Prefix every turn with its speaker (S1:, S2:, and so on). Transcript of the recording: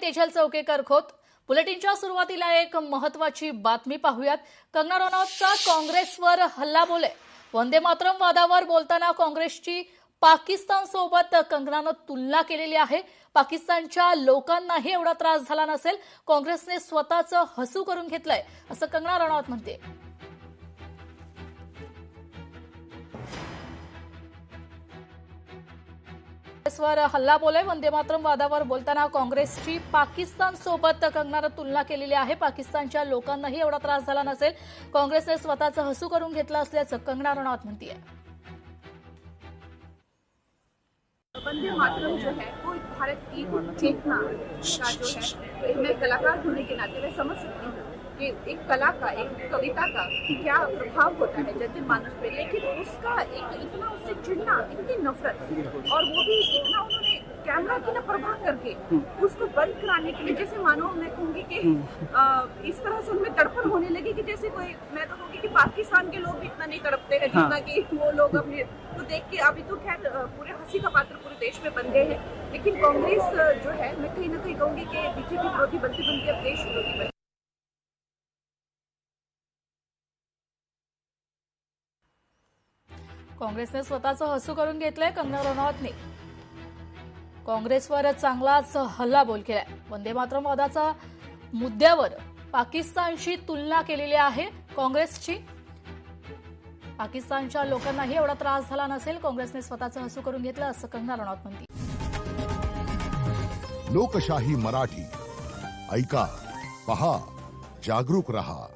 S1: तेजल चौकेकर खोत। बुलेटिनच्या सुरुवातीला एक महत्त्वाची बातमी पाहूयात। कंगना रनौतचा काँग्रेसवर हल्लाबोल आहे। वंदे मातरम वादावर बोलताना काँग्रेसची पाकिस्तानसोबत कंगनानं तुलना केलेली आहे। पाकिस्तानच्या लोकांनाही एवढा त्रास झाला नसेल, काँग्रेसने स्वतःचं हसू करून घेतलंय, असं कंगना रनौत म्हणते। काँग्रेसवर हल्लाबोल आहे। वंदे मातरम वादावर बोलताना काँग्रेसची पाकिस्तानसोबत कंगनानं तुलना केलेली आहे। पाकिस्तानच्या लोकांनाही एवढा त्रास झाला नसेल, काँग्रेसने स्वतःचं हसू करून घेतलं असल्याचं कंगना रनौत म्हणते।
S2: वंदे मातरम जो है वो भारत की चेतना का जो है, मैं कलाकार होने के नाते मैं समझ सकती हूँ कि एक कला का, एक कविता का क्या प्रभाव होता है जनमानस पे, लेकिन उसका इतना उससे चिढ़ना, इतनी नफरत, और वो भी इतना उन्होंने कैमरा की ना परवाह करके उसको बंद कराने के लिए, जैसे मानो मैं कहूँगी कि इस तरह से उनमें तड़पन होने लगी कि जैसे कोई, मैं तो कहूँगी कि पाकिस्तान के लोग भी इतना नहीं तड़पते हैं जितना कि वो लोग अपने तो देख के। अभी तो खैर पूरे हंसी का पात्र पूरे देश में बन गए हैं, लेकिन कांग्रेस जो है, मैं कहीं ना कहीं कहूँगी कि बीजेपी विरोधी बनती बनती अब देश विरोधी बनी।
S1: काँग्रेसने स्वतःचं हसू करून घेतलंय। कंगना रनौतने काँग्रेसवर चांगलाच हल्लाबोल केलाय। वंदे मातरम वादाचा मुद्द्यावर पाकिस्तानशी तुलना केलेली आहे काँग्रेसची। पाकिस्तानच्या लोकांनाही एवढा त्रास झाला नसेल, काँग्रेसने स्वतःचं हसू करून घेतलं, असं कंगना रनौत म्हणते।
S3: लोकशाही मराठी ऐका, पहा, जागरूक रहा।